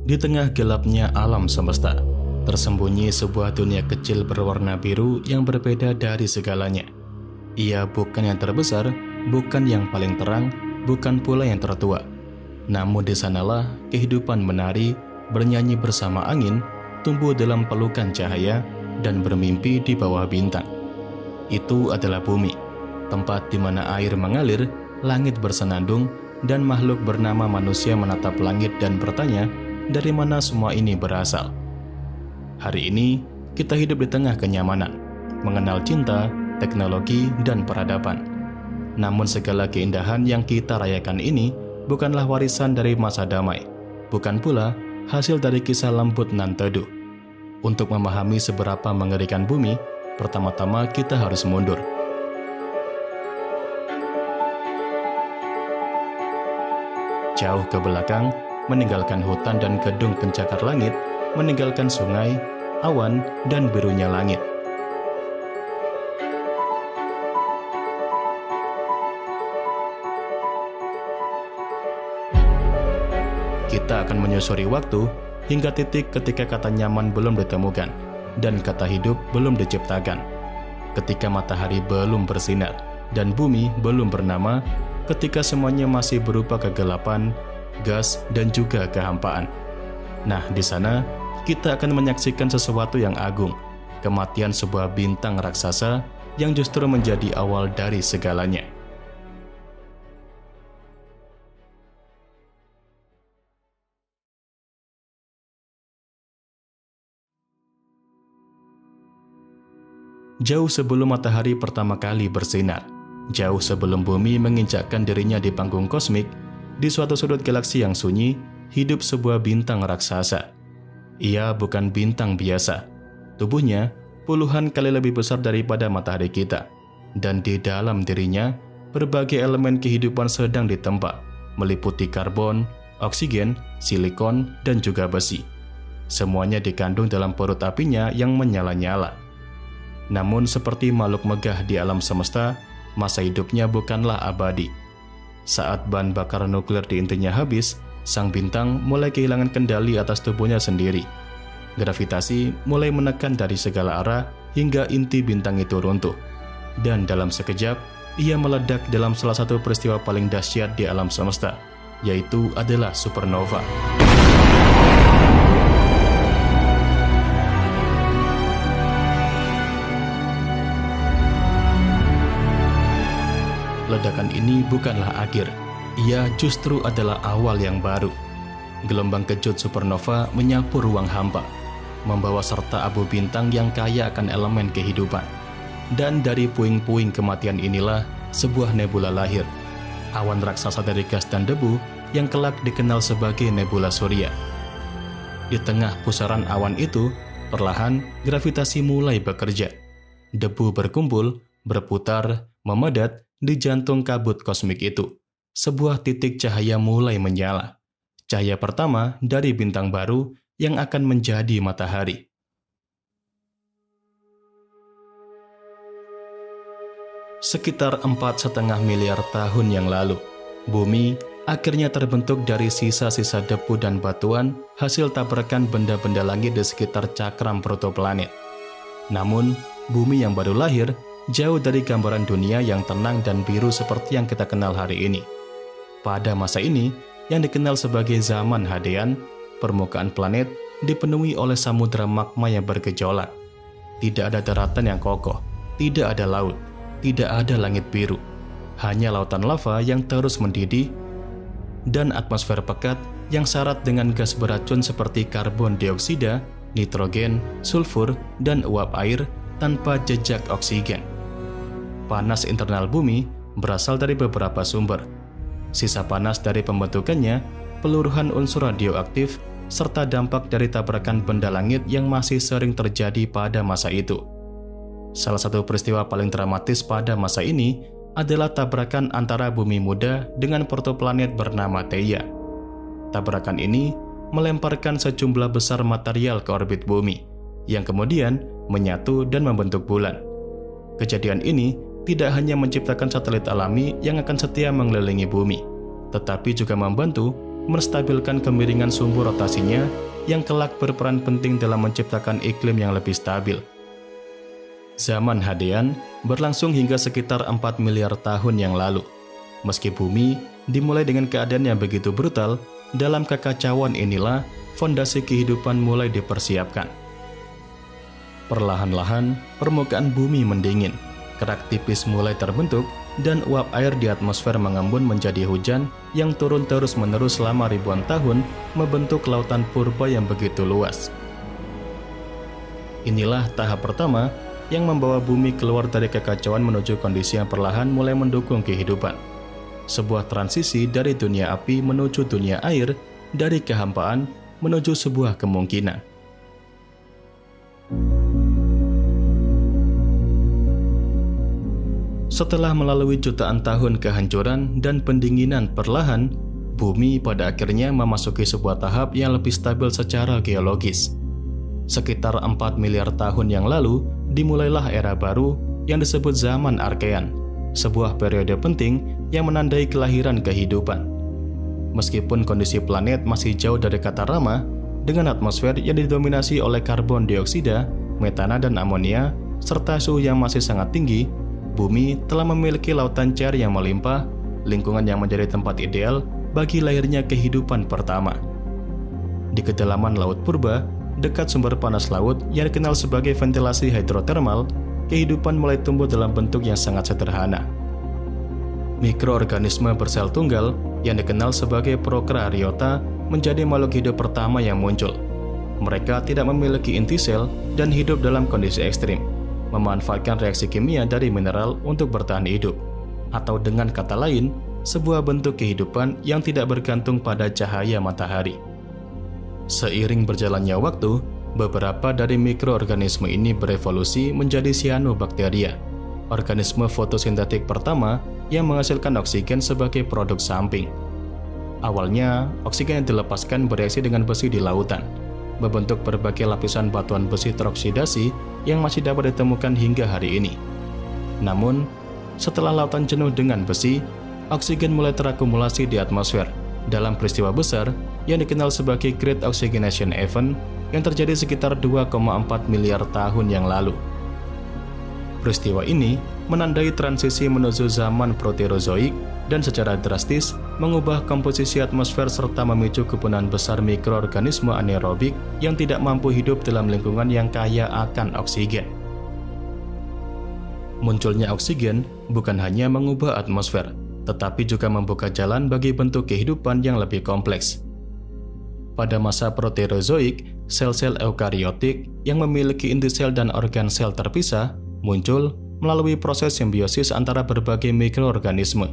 Di tengah gelapnya alam semesta, tersembunyi sebuah dunia kecil berwarna biru yang berbeda dari segalanya. Ia bukan yang terbesar, bukan yang paling terang, bukan pula yang tertua. Namun di sanalah kehidupan menari, bernyanyi bersama angin, tumbuh dalam pelukan cahaya, dan bermimpi di bawah bintang. Itu adalah bumi, tempat di mana air mengalir, langit bersenandung, dan makhluk bernama manusia menatap langit dan bertanya, dari mana semua ini berasal? Hari ini, kita hidup di tengah kenyamanan, mengenal cinta, teknologi, dan peradaban. Namun segala keindahan yang kita rayakan ini bukanlah warisan dari masa damai, bukan pula hasil dari kisah lembut nan teduh. Untuk memahami seberapa mengerikan bumi, pertama-tama kita harus mundur. Jauh ke belakang, meninggalkan hutan dan gedung pencakar langit, meninggalkan sungai, awan, dan birunya langit. Kita akan menyusuri waktu hingga titik ketika kata nyaman belum ditemukan dan kata hidup belum diciptakan. Ketika matahari belum bersinar dan bumi belum bernama, ketika semuanya masih berupa kegelapan, gas, dan juga kehampaan. Nah, di sana kita akan menyaksikan sesuatu yang agung, kematian sebuah bintang raksasa yang justru menjadi awal dari segalanya. Jauh sebelum matahari pertama kali bersinar, jauh sebelum bumi menginjakkan dirinya di panggung kosmik, di suatu sudut galaksi yang sunyi, hidup sebuah bintang raksasa. Ia bukan bintang biasa. Tubuhnya puluhan kali lebih besar daripada matahari kita. Dan di dalam dirinya, berbagai elemen kehidupan sedang ditempa, meliputi karbon, oksigen, silikon, dan juga besi. Semuanya dikandung dalam perut apinya yang menyala-nyala. Namun seperti makhluk megah di alam semesta, masa hidupnya bukanlah abadi. Saat bahan bakar nuklir di intinya habis, sang bintang mulai kehilangan kendali atas tubuhnya sendiri. Gravitasi mulai menekan dari segala arah hingga inti bintang itu runtuh. Dan dalam sekejap, ia meledak dalam salah satu peristiwa paling dahsyat di alam semesta, yaitu adalah supernova. Ledakan ini bukanlah akhir, ia justru adalah awal yang baru. Gelombang kejut supernova menyapu ruang hampa, membawa serta abu bintang yang kaya akan elemen kehidupan. Dan dari puing-puing kematian inilah sebuah nebula lahir, awan raksasa dari gas dan debu yang kelak dikenal sebagai nebula Surya. Di tengah pusaran awan itu, perlahan gravitasi mulai bekerja. Debu berkumpul, berputar, memedat di jantung kabut kosmik itu. Sebuah titik cahaya mulai menyala. Cahaya pertama dari bintang baru yang akan menjadi matahari. Sekitar 4,5 miliar tahun yang lalu, bumi akhirnya terbentuk dari sisa-sisa debu dan batuan hasil tabrakan benda-benda langit di sekitar cakram protoplanet. Namun, bumi yang baru lahir jauh dari gambaran dunia yang tenang dan biru seperti yang kita kenal hari ini. Pada masa ini, yang dikenal sebagai zaman Hadean, permukaan planet dipenuhi oleh samudera magma yang bergejolak. Tidak ada daratan yang kokoh, tidak ada laut, tidak ada langit biru. Hanya lautan lava yang terus mendidih dan atmosfer pekat yang syarat dengan gas beracun seperti karbon dioksida, nitrogen, sulfur, dan uap air tanpa jejak oksigen. Panas internal bumi berasal dari beberapa sumber. Sisa panas dari pembentukannya, peluruhan unsur radioaktif, serta dampak dari tabrakan benda langit yang masih sering terjadi pada masa itu. Salah satu peristiwa paling dramatis pada masa ini adalah tabrakan antara bumi muda dengan protoplanet bernama Theia. Tabrakan ini melemparkan sejumlah besar material ke orbit bumi, yang kemudian menyatu dan membentuk bulan. Kejadian ini tidak hanya menciptakan satelit alami yang akan setia mengelilingi bumi, tetapi juga membantu menstabilkan kemiringan sumbu rotasinya yang kelak berperan penting dalam menciptakan iklim yang lebih stabil. Zaman Hadean berlangsung hingga sekitar 4 miliar tahun yang lalu. Meski bumi dimulai dengan keadaan yang begitu brutal, dalam kekacauan inilah fondasi kehidupan mulai dipersiapkan. Perlahan-lahan, permukaan bumi mendingin, kerak tipis mulai terbentuk, dan uap air di atmosfer mengembun menjadi hujan yang turun terus-menerus selama ribuan tahun membentuk lautan purba yang begitu luas. Inilah tahap pertama yang membawa bumi keluar dari kekacauan menuju kondisi yang perlahan mulai mendukung kehidupan. Sebuah transisi dari dunia api menuju dunia air, dari kehampaan menuju sebuah kemungkinan. Setelah melalui jutaan tahun kehancuran dan pendinginan perlahan, bumi pada akhirnya memasuki sebuah tahap yang lebih stabil secara geologis. Sekitar 4 miliar tahun yang lalu, dimulailah era baru yang disebut zaman Arkean, sebuah periode penting yang menandai kelahiran kehidupan. Meskipun kondisi planet masih jauh dari kata ramah, dengan atmosfer yang didominasi oleh karbon dioksida, metana dan amonia, serta suhu yang masih sangat tinggi, bumi telah memiliki lautan cair yang melimpah, lingkungan yang menjadi tempat ideal bagi lahirnya kehidupan pertama. Di kedalaman laut purba, dekat sumber panas laut yang dikenal sebagai ventilasi hidrotermal, kehidupan mulai tumbuh dalam bentuk yang sangat sederhana. Mikroorganisme bersel tunggal yang dikenal sebagai Prokaryota menjadi makhluk hidup pertama yang muncul. Mereka tidak memiliki inti sel dan hidup dalam kondisi ekstrim, memanfaatkan reaksi kimia dari mineral untuk bertahan hidup, atau dengan kata lain, sebuah bentuk kehidupan yang tidak bergantung pada cahaya matahari. Seiring berjalannya waktu, beberapa dari mikroorganisme ini berevolusi menjadi cyanobacteria, organisme fotosintetik pertama yang menghasilkan oksigen sebagai produk samping. Awalnya, oksigen yang dilepaskan bereaksi dengan besi di lautan, membentuk berbagai lapisan batuan besi teroksidasi yang masih dapat ditemukan hingga hari ini. Namun, setelah lautan jenuh dengan besi, oksigen mulai terakumulasi di atmosfer dalam peristiwa besar yang dikenal sebagai Great Oxygenation Event yang terjadi sekitar 2,4 miliar tahun yang lalu. Peristiwa ini menandai transisi menuju zaman Proterozoik dan secara drastis mengubah komposisi atmosfer serta memicu kepunahan besar mikroorganisme anaerobik yang tidak mampu hidup dalam lingkungan yang kaya akan oksigen. Munculnya oksigen bukan hanya mengubah atmosfer, tetapi juga membuka jalan bagi bentuk kehidupan yang lebih kompleks. Pada masa Proterozoik, sel-sel eukariotik yang memiliki inti sel dan organ sel terpisah muncul melalui proses simbiosis antara berbagai mikroorganisme.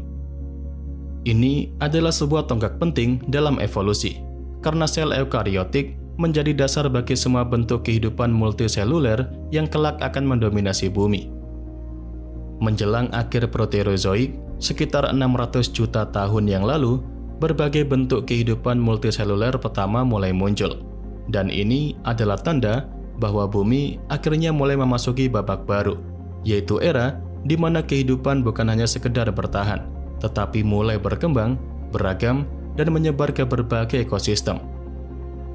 Ini adalah sebuah tonggak penting dalam evolusi, karena sel eukariotik menjadi dasar bagi semua bentuk kehidupan multiseluler yang kelak akan mendominasi bumi. Menjelang akhir Proterozoik, sekitar 600 juta tahun yang lalu, berbagai bentuk kehidupan multiseluler pertama mulai muncul. Dan ini adalah tanda bahwa bumi akhirnya mulai memasuki babak baru, yaitu era di mana kehidupan bukan hanya sekedar bertahan, tetapi mulai berkembang, beragam, dan menyebar ke berbagai ekosistem.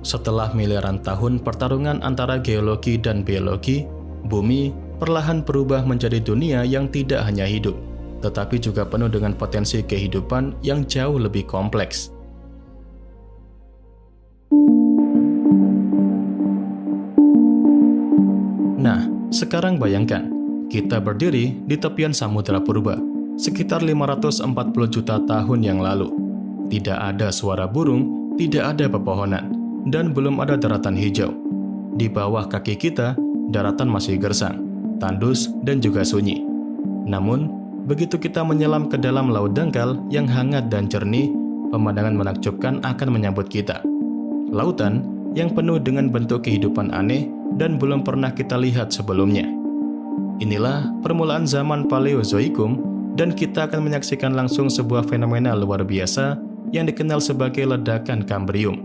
Setelah miliaran tahun pertarungan antara geologi dan biologi, bumi perlahan berubah menjadi dunia yang tidak hanya hidup, tetapi juga penuh dengan potensi kehidupan yang jauh lebih kompleks. Nah, sekarang bayangkan, kita berdiri di tepian Samudra Purba, sekitar 540 juta tahun yang lalu. Tidak ada suara burung, tidak ada pepohonan, dan belum ada daratan hijau. Di bawah kaki kita, daratan masih gersang, tandus, dan juga sunyi. Namun, begitu kita menyelam ke dalam laut dangkal yang hangat dan jernih, pemandangan menakjubkan akan menyambut kita. Lautan yang penuh dengan bentuk kehidupan aneh dan belum pernah kita lihat sebelumnya. Inilah permulaan zaman Paleozoikum, dan kita akan menyaksikan langsung sebuah fenomena luar biasa yang dikenal sebagai ledakan Kambrium.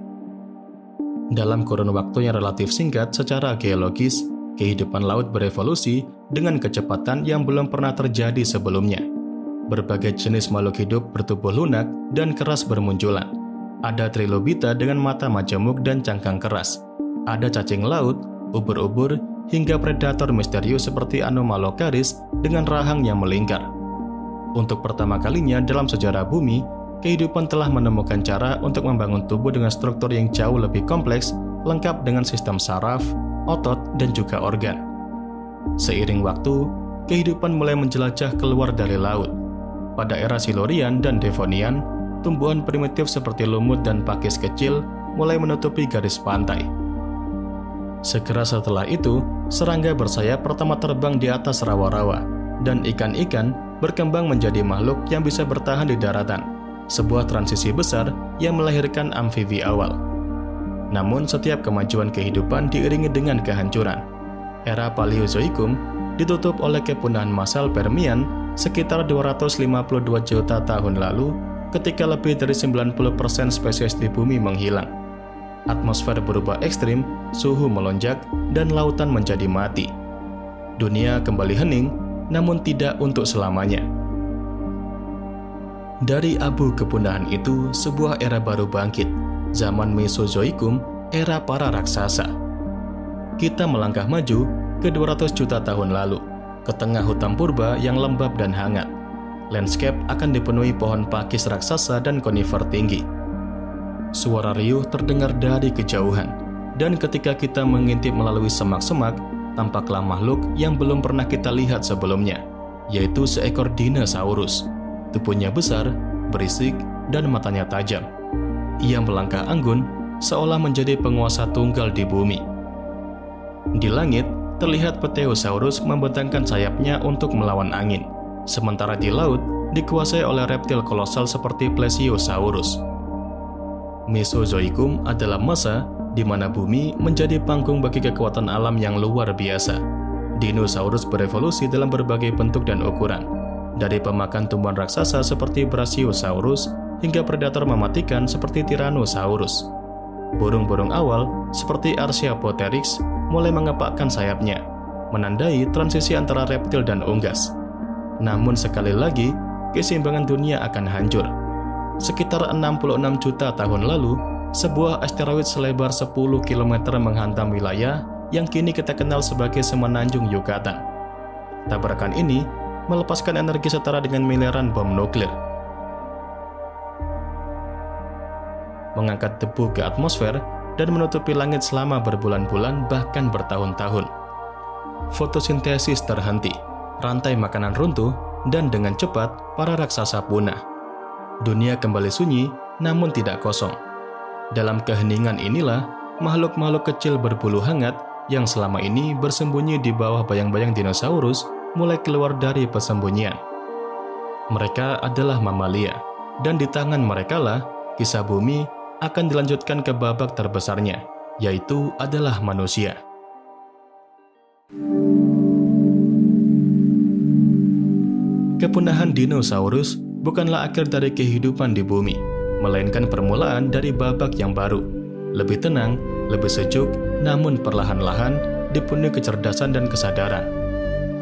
Dalam kurun waktu yang relatif singkat secara geologis, kehidupan laut berevolusi dengan kecepatan yang belum pernah terjadi sebelumnya. Berbagai jenis makhluk hidup bertubuh lunak dan keras bermunculan. Ada trilobita dengan mata majemuk dan cangkang keras. Ada cacing laut, ubur-ubur, hingga predator misterius seperti Anomalocaris dengan rahang yang melingkar. Untuk pertama kalinya dalam sejarah bumi, kehidupan telah menemukan cara untuk membangun tubuh dengan struktur yang jauh lebih kompleks, lengkap dengan sistem saraf, otot, dan juga organ. Seiring waktu, kehidupan mulai menjelajah keluar dari laut. Pada era Silurian dan Devonian, tumbuhan primitif seperti lumut dan pakis kecil mulai menutupi garis pantai. Segera setelah itu, serangga bersayap pertama terbang di atas rawa-rawa, dan ikan-ikan berkembang menjadi makhluk yang bisa bertahan di daratan, sebuah transisi besar yang melahirkan amfibi awal. Namun setiap kemajuan kehidupan diiringi dengan kehancuran. Era Paleozoikum ditutup oleh kepunahan massal Permian sekitar 252 juta tahun lalu, ketika lebih dari 90% spesies di bumi menghilang. Atmosfer berubah ekstrim, suhu melonjak, dan lautan menjadi mati. Dunia kembali hening, namun tidak untuk selamanya. Dari abu kepunahan itu, sebuah era baru bangkit, zaman Mesozoikum, era para raksasa. Kita melangkah maju ke 200 juta tahun lalu, ke tengah hutan purba yang lembab dan hangat. Landscape akan dipenuhi pohon pakis raksasa dan konifer tinggi. Suara riuh terdengar dari kejauhan, dan ketika kita mengintip melalui semak-semak, tampaklah makhluk yang belum pernah kita lihat sebelumnya, yaitu seekor dinosaurus. Tubuhnya besar, berisik, dan matanya tajam. Ia melangkah anggun, seolah menjadi penguasa tunggal di bumi. Di langit, terlihat Pterosaurus membentangkan sayapnya untuk melawan angin. Sementara di laut, dikuasai oleh reptil kolosal seperti Plesiosaurus. Mesozoikum adalah masa di mana bumi menjadi panggung bagi kekuatan alam yang luar biasa. Dinosaurus berevolusi dalam berbagai bentuk dan ukuran, dari pemakan tumbuhan raksasa seperti Brachiosaurus hingga predator mematikan seperti Tyrannosaurus. Burung-burung awal seperti Archaeopteryx mulai mengepakkan sayapnya, menandai transisi antara reptil dan unggas. Namun sekali lagi, keseimbangan dunia akan hancur. Sekitar 66 juta tahun lalu, sebuah asteroid selebar 10 km menghantam wilayah yang kini kita kenal sebagai Semenanjung Yucatan. Tabrakan ini melepaskan energi setara dengan miliaran bom nuklir, mengangkat debu ke atmosfer, dan menutupi langit selama berbulan-bulan bahkan bertahun-tahun. Fotosintesis terhenti, rantai makanan runtuh, dan dengan cepat para raksasa punah. Dunia kembali sunyi, namun tidak kosong. Dalam keheningan inilah, makhluk-makhluk kecil berbulu hangat yang selama ini bersembunyi di bawah bayang-bayang dinosaurus mulai keluar dari persembunyian. Mereka adalah mamalia, dan di tangan merekalah kisah bumi akan dilanjutkan ke babak terbesarnya, yaitu adalah manusia. Kepunahan dinosaurus bukanlah akhir dari kehidupan di bumi, melainkan permulaan dari babak yang baru. Lebih tenang, lebih sejuk, namun perlahan-lahan dipenuhi kecerdasan dan kesadaran.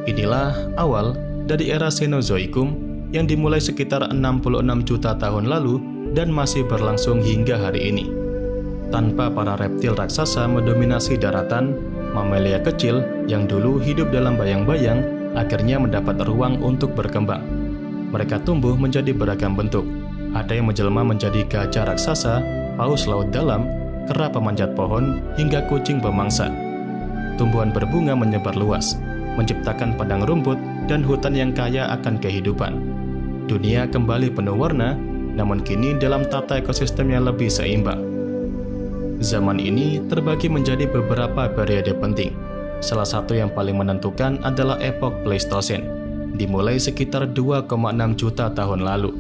Inilah awal dari era Cenozoikum yang dimulai sekitar 66 juta tahun lalu dan masih berlangsung hingga hari ini. Tanpa para reptil raksasa mendominasi daratan, mamalia kecil yang dulu hidup dalam bayang-bayang akhirnya mendapat ruang untuk berkembang. Mereka tumbuh menjadi beragam bentuk. Ada yang menjelma menjadi gajah raksasa, paus laut dalam, kera pemanjat pohon, hingga kucing pemangsa. Tumbuhan berbunga menyebar luas, menciptakan padang rumput dan hutan yang kaya akan kehidupan. Dunia kembali penuh warna, namun kini dalam tata ekosistem yang lebih seimbang. Zaman ini terbagi menjadi beberapa periode penting. Salah satu yang paling menentukan adalah epok Pleistosen, dimulai sekitar 2,6 juta tahun lalu.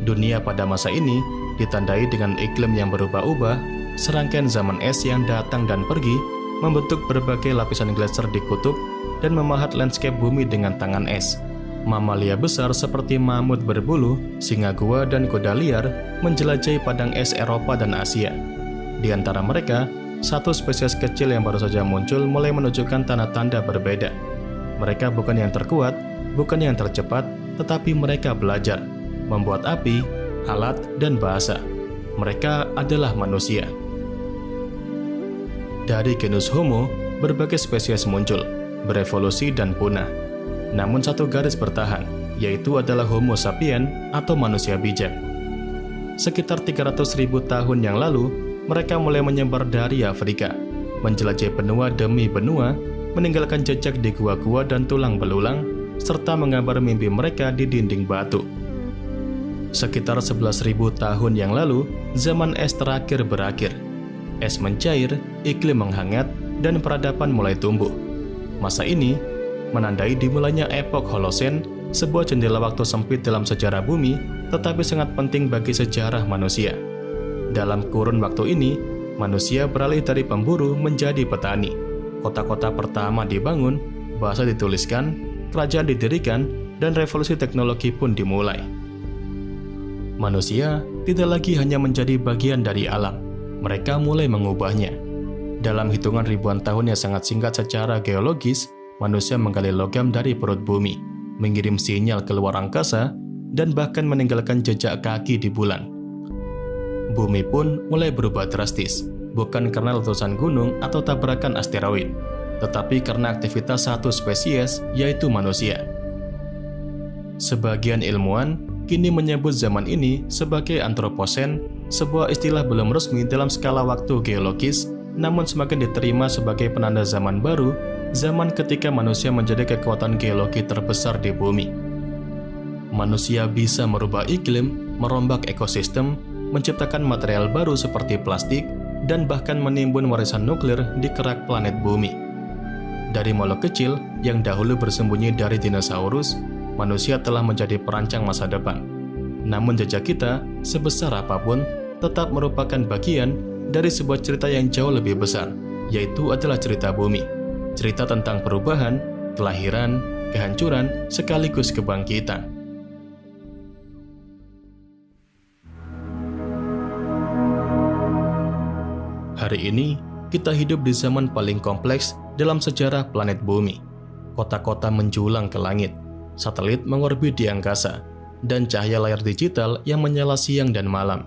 Dunia pada masa ini ditandai dengan iklim yang berubah-ubah, serangkaian zaman es yang datang dan pergi, membentuk berbagai lapisan gletser di kutub, dan memahat landscape bumi dengan tangan es. Mamalia besar seperti mamut berbulu, singa gua, dan kuda liar menjelajahi padang es Eropa dan Asia. Di antara mereka, satu spesies kecil yang baru saja muncul mulai menunjukkan tanda-tanda berbeda. Mereka bukan yang terkuat, bukan yang tercepat, tetapi mereka belajar, membuat api, alat, dan bahasa. Mereka adalah manusia. Dari genus Homo, berbagai spesies muncul, berevolusi dan punah. Namun satu garis bertahan, yaitu adalah Homo sapiens atau manusia bijak. Sekitar 300.000 tahun yang lalu, mereka mulai menyebar dari Afrika, menjelajahi benua demi benua, meninggalkan jejak di gua-gua dan tulang belulang, serta menggambar mimpi mereka di dinding batu. Sekitar 11.000 tahun yang lalu, zaman es terakhir berakhir. Es mencair, iklim menghangat, dan peradaban mulai tumbuh. Masa ini menandai dimulainya epok Holosen, sebuah jendela waktu sempit dalam sejarah bumi, tetapi sangat penting bagi sejarah manusia. Dalam kurun waktu ini, manusia beralih dari pemburu menjadi petani. Kota-kota pertama dibangun, bahasa dituliskan, kerajaan didirikan, dan revolusi teknologi pun dimulai. Manusia tidak lagi hanya menjadi bagian dari alam, mereka mulai mengubahnya. Dalam hitungan ribuan tahun yang sangat singkat secara geologis, manusia menggali logam dari perut bumi, mengirim sinyal ke luar angkasa, dan bahkan meninggalkan jejak kaki di bulan. Bumi pun mulai berubah drastis, bukan karena letusan gunung atau tabrakan asteroid, tetapi karena aktivitas satu spesies, yaitu manusia. Sebagian ilmuwan kini menyebut zaman ini sebagai Anthropocene, sebuah istilah belum resmi dalam skala waktu geologis, namun semakin diterima sebagai penanda zaman baru, zaman ketika manusia menjadi kekuatan geologi terbesar di bumi. Manusia bisa merubah iklim, merombak ekosistem, menciptakan material baru seperti plastik, dan bahkan menimbun warisan nuklir di kerak planet bumi. Dari makhluk kecil yang dahulu bersembunyi dari dinosaurus, manusia telah menjadi perancang masa depan. Namun jejak kita, sebesar apapun, tetap merupakan bagian dari sebuah cerita yang jauh lebih besar, yaitu adalah cerita bumi. Cerita tentang perubahan, kelahiran, kehancuran, sekaligus kebangkitan. Hari ini, kita hidup di zaman paling kompleks dalam sejarah planet bumi. Kota-kota menjulang ke langit, satelit mengorbit di angkasa, dan cahaya layar digital yang menyala siang dan malam.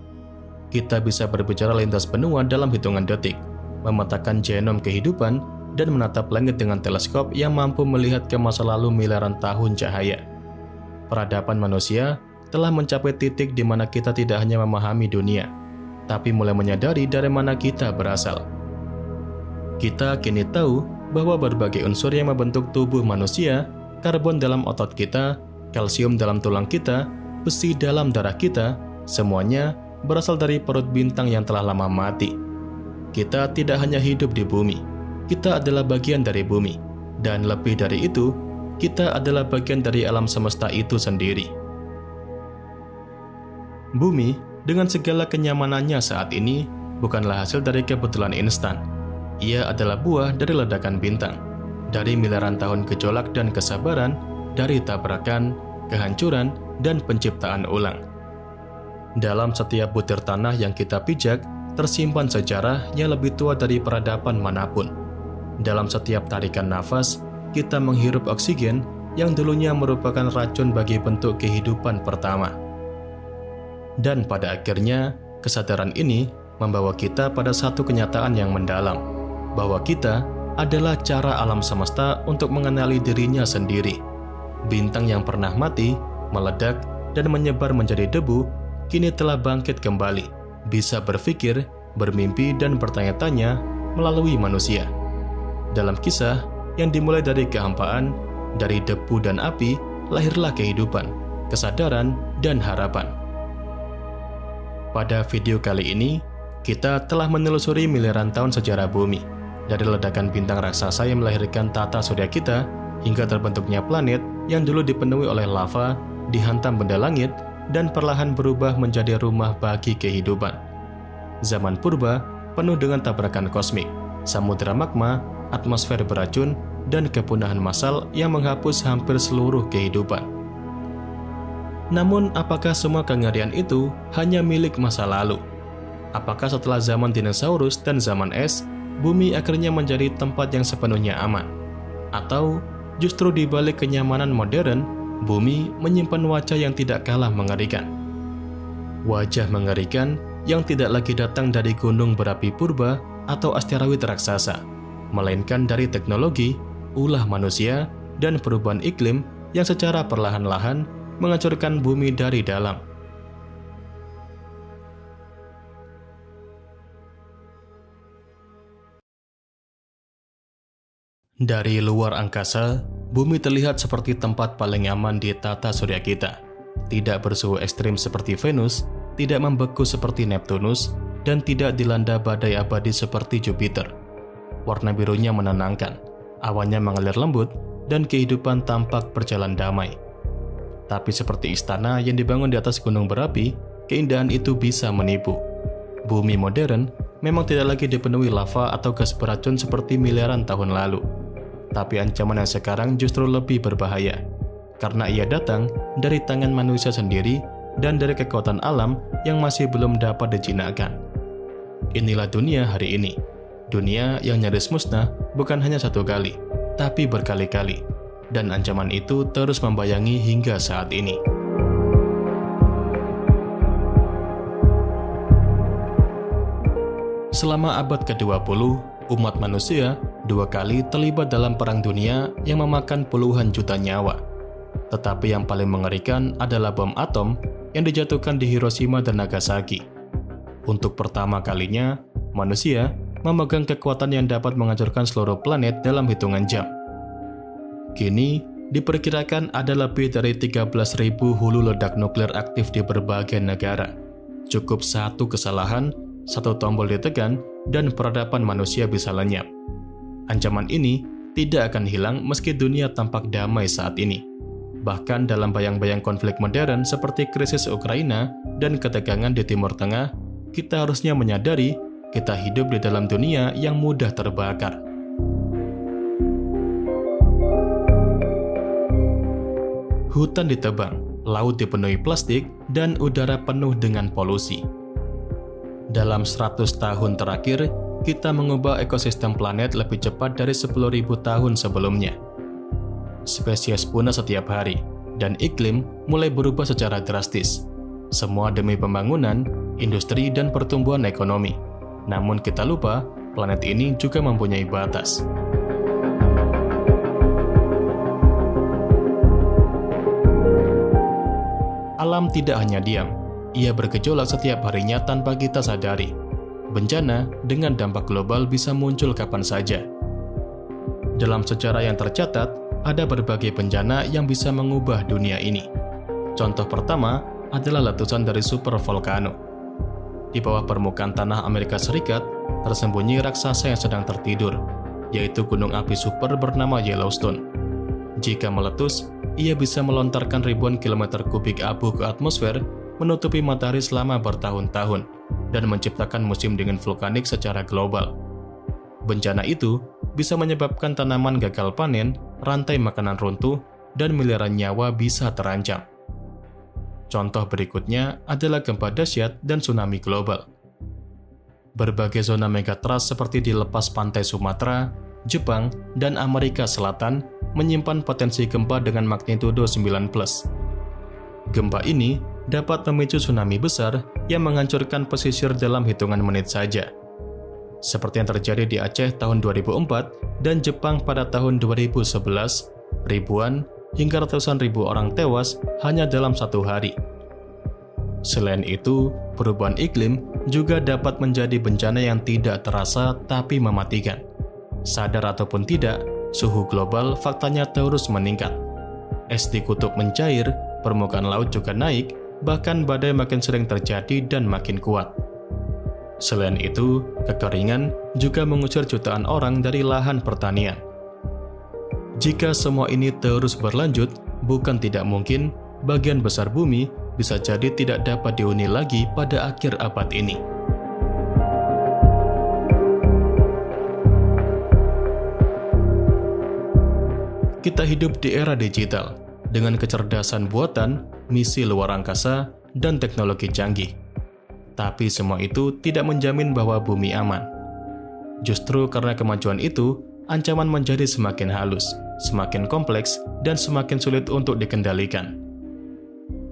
Kita bisa berbicara lintas benua dalam hitungan detik, memetakan genom kehidupan, dan menatap langit dengan teleskop yang mampu melihat ke masa lalu miliaran tahun cahaya. Peradaban manusia telah mencapai titik di mana kita tidak hanya memahami dunia, tapi mulai menyadari dari mana kita berasal. Kita kini tahu bahwa berbagai unsur yang membentuk tubuh manusia, karbon dalam otot kita, kalsium dalam tulang kita, besi dalam darah kita, semuanya berasal dari perut bintang yang telah lama mati. Kita tidak hanya hidup di bumi, kita adalah bagian dari bumi, dan lebih dari itu, kita adalah bagian dari alam semesta itu sendiri. Bumi, dengan segala kenyamanannya saat ini, bukanlah hasil dari kebetulan instan. Ia adalah buah dari ledakan bintang, dari miliaran tahun gejolak dan kesabaran, dari tabrakan, kehancuran, dan penciptaan ulang. Dalam setiap butir tanah yang kita pijak, tersimpan sejarah yang lebih tua dari peradaban manapun. Dalam setiap tarikan nafas, kita menghirup oksigen yang dulunya merupakan racun bagi bentuk kehidupan pertama. Dan pada akhirnya, kesadaran ini membawa kita pada satu kenyataan yang mendalam, bahwa kita adalah cara alam semesta untuk mengenali dirinya sendiri. Bintang yang pernah mati, meledak, dan menyebar menjadi debu, kini telah bangkit kembali, bisa berpikir, bermimpi, dan bertanya-tanya melalui manusia. Dalam kisah yang dimulai dari kehampaan, dari debu dan api, lahirlah kehidupan, kesadaran, dan harapan. Pada video kali ini, kita telah menelusuri miliaran tahun sejarah bumi, dari ledakan bintang raksasa yang melahirkan tata surya kita, hingga terbentuknya planet yang dulu dipenuhi oleh lava, dihantam benda langit, dan perlahan berubah menjadi rumah bagi kehidupan. Zaman purba penuh dengan tabrakan kosmik, samudera magma, atmosfer beracun, dan kepunahan massal yang menghapus hampir seluruh kehidupan. Namun, apakah semua kengerian itu hanya milik masa lalu? Apakah setelah zaman dinosaurus dan zaman es, bumi akhirnya menjadi tempat yang sepenuhnya aman? Atau justru di balik kenyamanan modern, bumi menyimpan wajah yang tidak kalah mengerikan? Wajah mengerikan yang tidak lagi datang dari gunung berapi purba atau asteroid raksasa, melainkan dari teknologi, ulah manusia, dan perubahan iklim yang secara perlahan-lahan menghancurkan bumi dari dalam. Dari luar angkasa, bumi terlihat seperti tempat paling aman di tata surya kita. Tidak bersuhu ekstrim seperti Venus, tidak membeku seperti Neptunus, dan tidak dilanda badai abadi seperti Jupiter. Warna birunya menenangkan, awannya mengalir lembut, dan kehidupan tampak berjalan damai. Tapi seperti istana yang dibangun di atas gunung berapi, keindahan itu bisa menipu. Bumi modern memang tidak lagi dipenuhi lava atau gas beracun seperti miliaran tahun lalu. Tapi ancaman yang sekarang justru lebih berbahaya, karena ia datang dari tangan manusia sendiri dan dari kekuatan alam yang masih belum dapat dijinakkan. Inilah dunia hari ini. Dunia yang nyaris musnah bukan hanya satu kali, tapi berkali-kali. Dan ancaman itu terus membayangi hingga saat ini. Selama abad ke-20, umat manusia 2 kali terlibat dalam perang dunia yang memakan puluhan juta nyawa. Tetapi yang paling mengerikan adalah bom atom yang dijatuhkan di Hiroshima dan Nagasaki. Untuk pertama kalinya, manusia memegang kekuatan yang dapat menghancurkan seluruh planet dalam hitungan jam. Kini, diperkirakan ada lebih dari 13.000 hulu ledak nuklir aktif di berbagai negara. Cukup satu kesalahan, satu tombol ditekan, dan peradaban manusia bisa lenyap. Ancaman ini tidak akan hilang meski dunia tampak damai saat ini. Bahkan dalam bayang-bayang konflik modern seperti krisis Ukraina dan ketegangan di Timur Tengah, kita harusnya menyadari kita hidup di dalam dunia yang mudah terbakar. Hutan ditebang, laut dipenuhi plastik, dan udara penuh dengan polusi. Dalam 100 tahun terakhir, kita mengubah ekosistem planet lebih cepat dari 10.000 tahun sebelumnya. Spesies punah setiap hari, dan iklim mulai berubah secara drastis. Semua demi pembangunan, industri, dan pertumbuhan ekonomi. Namun kita lupa, planet ini juga mempunyai batas. Alam tidak hanya diam, ia bergejolak setiap harinya tanpa kita sadari. Bencana dengan dampak global bisa muncul kapan saja. Dalam sejarah yang tercatat, ada berbagai bencana yang bisa mengubah dunia ini. Contoh pertama adalah letusan dari supervolcano. Di bawah permukaan tanah Amerika Serikat, tersembunyi raksasa yang sedang tertidur, yaitu gunung api super bernama Yellowstone. Jika meletus, ia bisa melontarkan ribuan kilometer kubik abu ke atmosfer, menutupi matahari selama bertahun-tahun, dan menciptakan musim dingin vulkanik secara global. Bencana itu bisa menyebabkan tanaman gagal panen, rantai makanan runtuh, dan miliaran nyawa bisa terancam. Contoh berikutnya adalah gempa dahsyat dan tsunami global. Berbagai zona megatrust seperti di lepas pantai Sumatera, Jepang, dan Amerika Selatan menyimpan potensi gempa dengan magnitudo 9+. Gempa ini dapat memicu tsunami besar yang menghancurkan pesisir dalam hitungan menit saja. Seperti yang terjadi di Aceh tahun 2004 dan Jepang pada tahun 2011, ribuan hingga ratusan ribu orang tewas hanya dalam 1 hari. Selain itu, perubahan iklim juga dapat menjadi bencana yang tidak terasa tapi mematikan. Sadar ataupun tidak, suhu global faktanya terus meningkat. Es di kutub mencair, permukaan laut juga naik, bahkan badai makin sering terjadi dan makin kuat. Selain itu, kekeringan juga mengusir jutaan orang dari lahan pertanian. Jika semua ini terus berlanjut, bukan tidak mungkin bagian besar bumi bisa jadi tidak dapat dihuni lagi pada akhir abad ini. Kita hidup di era digital, dengan kecerdasan buatan, misi luar angkasa, dan teknologi canggih. Tapi semua itu tidak menjamin bahwa bumi aman. Justru karena kemajuan itu, ancaman menjadi semakin halus, semakin kompleks, dan semakin sulit untuk dikendalikan.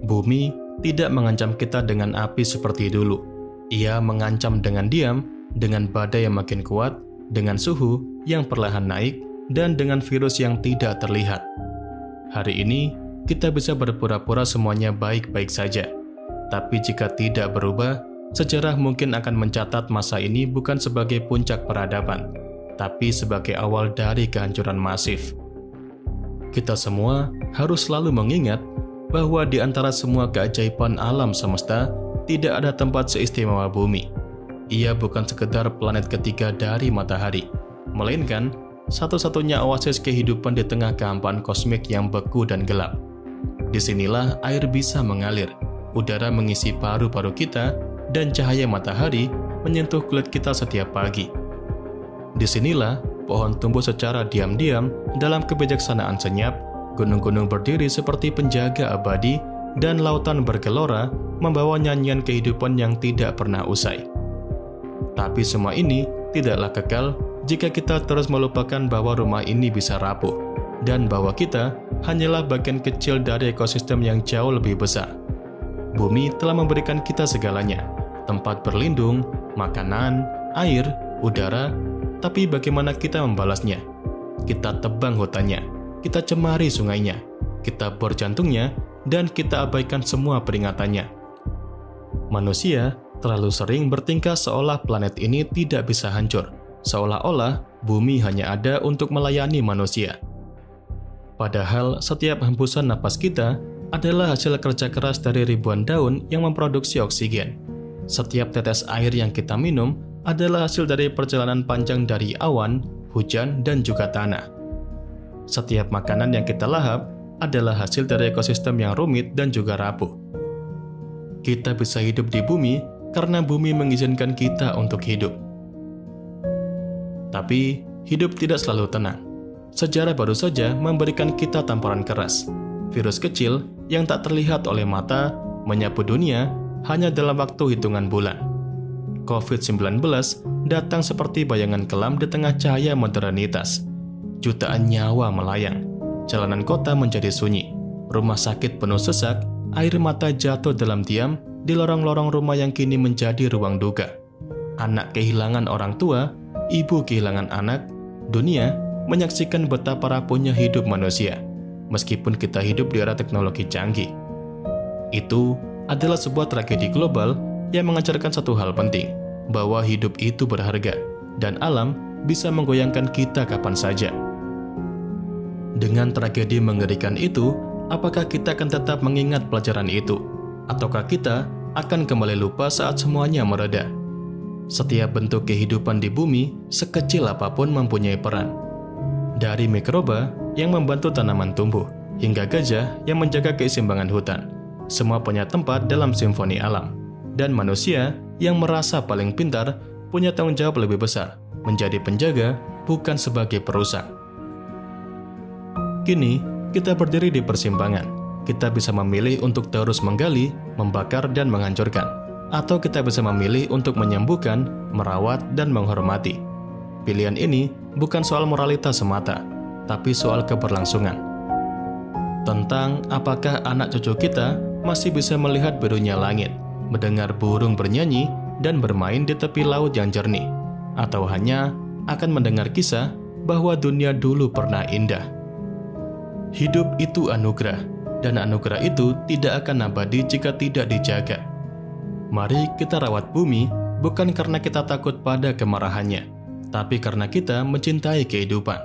Bumi tidak mengancam kita dengan api seperti dulu, Ia mengancam dengan diam, dengan badai yang makin kuat, dengan suhu yang perlahan naik, dan dengan virus yang tidak terlihat. Hari ini, kita bisa berpura-pura semuanya baik-baik saja. Tapi jika tidak berubah, sejarah mungkin akan mencatat masa ini bukan sebagai puncak peradaban, tapi sebagai awal dari kehancuran masif. Kita semua harus selalu mengingat bahwa di antara semua keajaiban alam semesta, tidak ada tempat seistimewa bumi. Ia bukan sekedar planet ketiga dari matahari, melainkan satu-satunya oasis kehidupan di tengah kehampaan kosmik yang beku dan gelap. Disinilah air bisa mengalir, udara mengisi paru-paru kita, dan cahaya matahari menyentuh kulit kita setiap pagi. Disinilah pohon tumbuh secara diam-diam dalam kebijaksanaan senyap, gunung-gunung berdiri seperti penjaga abadi, dan lautan bergelora membawa nyanyian kehidupan yang tidak pernah usai. Tapi semua ini tidaklah kekal jika kita terus melupakan bahwa rumah ini bisa rapuh, dan bahwa kita hanyalah bagian kecil dari ekosistem yang jauh lebih besar. Bumi telah memberikan kita segalanya, tempat berlindung, makanan, air, udara, tapi bagaimana kita membalasnya? Kita tebang hutannya, kita cemari sungainya, kita bor jantungnya, dan kita abaikan semua peringatannya. Manusia terlalu sering bertingkah seolah planet ini tidak bisa hancur, seolah-olah bumi hanya ada untuk melayani manusia. Padahal setiap hembusan napas kita adalah hasil kerja keras dari ribuan daun yang memproduksi oksigen. Setiap tetes air yang kita minum adalah hasil dari perjalanan panjang dari awan, hujan, dan juga tanah. Setiap makanan yang kita lahap adalah hasil dari ekosistem yang rumit dan juga rapuh. Kita bisa hidup di bumi karena bumi mengizinkan kita untuk hidup. Tapi, hidup tidak selalu tenang. Sejarah baru saja memberikan kita tamparan keras. Virus kecil yang tak terlihat oleh mata menyapu dunia hanya dalam waktu hitungan bulan. COVID-19 datang seperti bayangan kelam di tengah cahaya modernitas. Jutaan nyawa melayang. Jalanan kota menjadi sunyi, rumah sakit penuh sesak, air mata jatuh dalam diam di lorong-lorong rumah yang kini menjadi ruang duka. Anak kehilangan orang tua, ibu kehilangan anak, dunia menyaksikan betapa rapuhnya hidup manusia, meskipun kita hidup di era teknologi canggih. Itu adalah sebuah tragedi global yang mengajarkan satu hal penting, bahwa hidup itu berharga, dan alam bisa menggoyangkan kita kapan saja. Dengan tragedi mengerikan itu, apakah kita akan tetap mengingat pelajaran itu? Ataukah kita akan kembali lupa saat semuanya mereda? Setiap bentuk kehidupan di bumi, sekecil apapun mempunyai peran. Dari mikroba yang membantu tanaman tumbuh, hingga gajah yang menjaga keseimbangan hutan. Semua punya tempat dalam simfoni alam. Dan manusia yang merasa paling pintar punya tanggung jawab lebih besar, menjadi penjaga bukan sebagai perusak. Kini, kita berdiri di persimpangan. Kita bisa memilih untuk terus menggali, membakar, dan menghancurkan. Atau kita bisa memilih untuk menyembuhkan, merawat, dan menghormati. Pilihan ini bukan soal moralitas semata, tapi soal keberlangsungan. Tentang apakah anak cucu kita masih bisa melihat birunya langit, mendengar burung bernyanyi, dan bermain di tepi laut yang jernih. Atau hanya akan mendengar kisah bahwa dunia dulu pernah indah. Hidup itu anugerah, dan anugerah itu tidak akan abadi jika tidak dijaga. Mari kita rawat bumi, bukan karena kita takut pada kemarahannya, tapi karena kita mencintai kehidupan.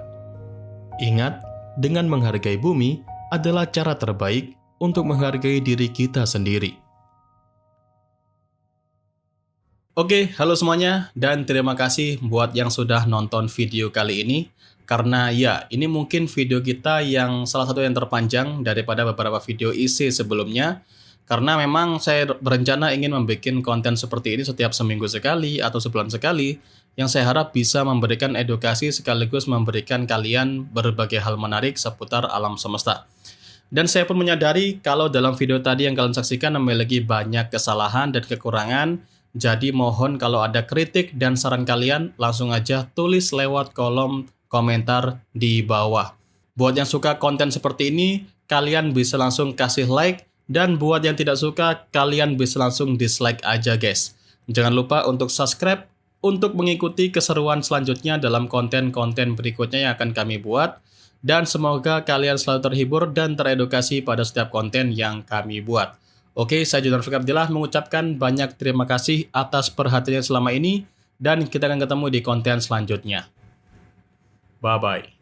Ingat, dengan menghargai bumi adalah cara terbaik untuk menghargai diri kita sendiri. Oke, halo semuanya, dan terima kasih buat yang sudah nonton video kali ini. Karena ya, ini mungkin video kita yang salah satu yang terpanjang daripada beberapa video isi sebelumnya. Karena memang saya berencana ingin membuat konten seperti ini setiap seminggu sekali atau sebulan sekali, yang saya harap bisa memberikan edukasi sekaligus memberikan kalian berbagai hal menarik seputar alam semesta. Dan saya pun menyadari kalau dalam video tadi yang kalian saksikan memiliki banyak kesalahan dan kekurangan. Jadi mohon kalau ada kritik dan saran kalian langsung aja tulis lewat kolom komentar di bawah. Buat yang suka konten seperti ini, kalian bisa langsung kasih like, dan buat yang tidak suka, kalian bisa langsung dislike aja guys. Jangan lupa untuk subscribe untuk mengikuti keseruan selanjutnya dalam konten-konten berikutnya yang akan kami buat. Dan semoga kalian selalu terhibur dan teredukasi pada setiap konten yang kami buat. Oke, saya Junor Fikri Abdillah mengucapkan banyak terima kasih atas perhatiannya selama ini. Dan kita akan ketemu di konten selanjutnya. Bye-bye.